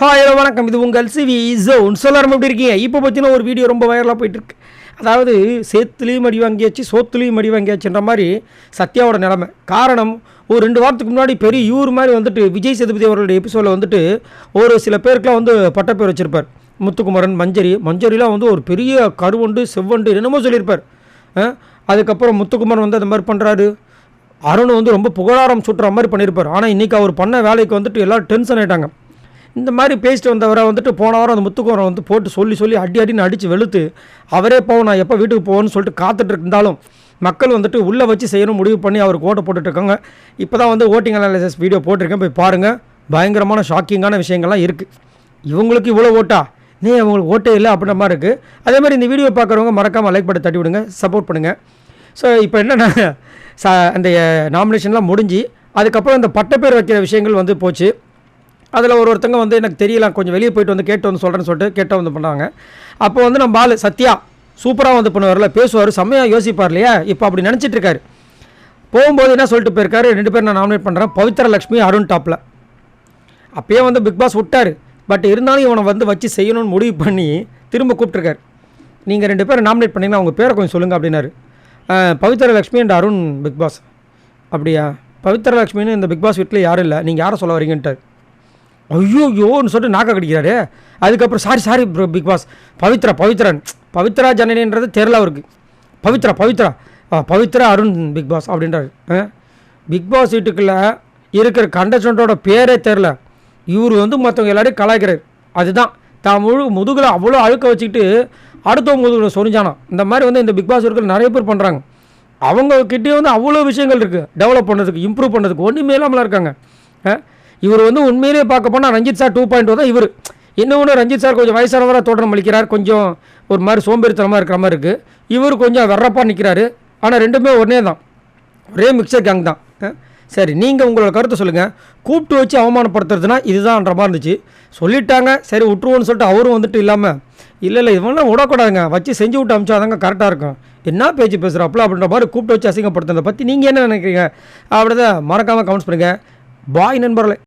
Hi hello வணக்கம். இது உங்கள் சிவி ஜோன். சொல்லாரம் எப்படி இருக்கீங்க? இப்போ பார்த்தீங்கன்னா ஒரு வீடியோ ரொம்ப வைரலாக போயிட்டுருக்கு. அதாவது சேத்துலேயும் அடி வாங்கியாச்சு, சோத்துலேயும் அடி வாங்கியாச்சுன்ற மாதிரி சத்யாவோட நிலமை. காரணம், ஒரு 2 வாரத்துக்கு முன்னாடி பெரிய யூர் மாதிரி வந்துட்டு விஜய் சேதுபதி அவர்களுடைய எபிசோடில் வந்துட்டு ஒரு சில பேருக்குலாம் வந்து பட்டப்பேர் வச்சுருப்பார். முத்துக்குமரன், மஞ்சரிலாம் வந்து ஒரு பெரிய கருவண்டு செவ்வண்டு என்னமோ சொல்லியிருப்பார். அதுக்கப்புறம் முத்துக்குமரன் வந்து அந்த மாதிரி பண்ணுறாரு. அருண் வந்து ரொம்ப புகழாரம் சுட்டுற மாதிரி பண்ணியிருப்பார். ஆனால் இன்றைக்கி அவர் பண்ண வேலைக்கு வந்துட்டு எல்லோரும் டென்ஷன் ஆகிட்டாங்க. இந்த மாதிரி பேசிட்டு வந்தவரை வந்துட்டு போன வாரம் அந்த முத்துக்குமரன் வந்து போட்டு சொல்லி அடின்னு அடித்து வெளுத்து அவரே போவோம், நான் எப்போ வீட்டுக்கு போவேன்னு சொல்லிட்டு காத்துட்டு இருந்தாலும் மக்கள் வந்துட்டு உள்ளே வச்சு செய்யணும் முடிவு பண்ணி அவருக்கு ஓட்டை போட்டுட்ருக்காங்க. இப்போ தான் வந்து ஓட்டிங் அனாலிசிஸ் வீடியோ போட்டிருக்கேன், போய் பாருங்கள். பயங்கரமான ஷாக்கிங்கான விஷயங்கள்லாம் இருக்குது. இவங்களுக்கு இவ்வளோ ஓட்டா, நீ அவங்களுக்கு ஓட்டே இல்லை அப்படின்ற மாதிரி இருக்குது. அதே மாதிரி இந்த வீடியோ பார்க்குறவங்க மறக்காமல் லைக் பண்ணி தட்டி விடுங்க, சப்போர்ட் பண்ணுங்கள். ஸோ இப்போ என்னென்னா அந்த நாமினேஷன்லாம் முடிஞ்சு அதுக்கப்புறம் இந்த பட்டப்பேர் வைக்கிற விஷயங்கள் வந்து போச்சு. அதில் ஒருத்தங்க வந்து எனக்கு தெரியல, கொஞ்சம் வெளியே போயிட்டு வந்து கேட்டு வந்து சொல்கிறேன்னு சொல்லிட்டு கேட்ட வந்து பண்ணாங்க. அப்போ வந்து நம்ம ஆள் சத்யா சூப்பராக வந்து பண்ணுவார்ல, பேசுவார், செம்மையாக யோசிப்பார் இல்லையா. இப்போ அப்படி நினச்சிட்டு இருக்காரு. போகும்போது என்ன சொல்லிட்டு போயிருக்காரு, 2 பேர் நான் நாமினேட் பண்ணுறேன், பவித்ரா லக்ஷ்மி, அருண் டாப்பில். அப்பயே வந்து பிக் பாஸ் விட்டார். பட் இருந்தாலும் இவனை வந்து வச்சு செய்யணும்னு முடிவு பண்ணி திரும்ப கூப்பிட்ருக்காரு. நீங்கள் 2 பேரை நாமினேட் பண்ணிங்கன்னா அவங்க பேரை கொஞ்சம் சொல்லுங்கள் அப்படின்னாரு. Pavithra Lakshmi and Arun Bigg Boss. அப்படியா, பவித்ரா லக்ஷ்மின்னு இந்த பிக் பாஸ் வீட்டில் யாரும் இல்லை, நீங்கள் யாரை சொல்ல வரீங்கன்ட்டார். ஐயோன்னு சொல்லிட்டு நாக்க கடிக்கிறாரு. அதுக்கப்புறம் sorry bro Bigg Boss, Pavithra ஜனனின்றது தெரில அவருக்கு. பவித்ரா அருண் பிக் பாஸ் அப்படின்றாரு. பிக் பாஸ் வீட்டுக்குள்ளே இருக்கிற கண்டஸ்டண்ட்டோட பேரே தெரில. இவர் வந்து மற்றவங்க எல்லாரையும் கலாய்க்கிறார். அதுதான் தான் முதுகில் அவ்வளோ அழுக்க வச்சுக்கிட்டு அடுத்தவங்க முதுகில் சொரிஞ்சானா. இந்த மாதிரி வந்து இந்த பிக் பாஸ் வீட்டுக்கு நிறைய பேர் பண்ணுறாங்க. அவங்கக்கிட்டே வந்து அவ்வளோ விஷயங்கள் இருக்குது டெவலப் பண்ணுறதுக்கு, இம்ப்ரூவ் பண்ணுறதுக்கு, ஒன்றுமே இல்லாமலாம் இருக்காங்க. இவர் வந்து உண்மையிலே பார்க்க போனால் ரஞ்சித் சார் 2.0 தான் இவர். இன்னொன்று ரஞ்சித் சார் கொஞ்சம் வயசானவராக தோற்றம் அளிக்கிறார், கொஞ்சம் ஒரு மாதிரி சோம்பேறித்தனமாக இருக்கிற மாதிரி இருக்குது. இவர் கொஞ்சம் வெறப்பாக நிற்கிறாரு. ஆனால் ரெண்டுமே ஒன்றே தான், ஒரே மிக்சர் கேங் தான். சரி, நீங்கள் உங்களோட கருத்தை சொல்லுங்கள். கூப்பிட்டு வச்சு அவமானப்படுத்துறதுனா இதுதான்ற மாதிரி இருந்துச்சு. சொல்லிட்டாங்க, சரி விட்டுருவோன்னு சொல்லிட்டு அவரும் வந்துட்டு இல்லாமல் இல்லை இவங்களாம் விடக்கூடாதுங்க, வச்சு செஞ்சு விட்டு அமிச்சாதாங்க கரெக்டாக இருக்கும். என்ன பேச்சு பேசுகிறாப்புல அப்படின்ற மாதிரி கூப்பிட்டு வச்சு அசிங்கப்படுத்துறதை பற்றி நீங்கள் என்ன நினைக்கிறீங்க? அப்படிதான் மறக்காமல் கமெண்ட்ஸ் பண்ணுங்கள். பாய் நண்பர்களே.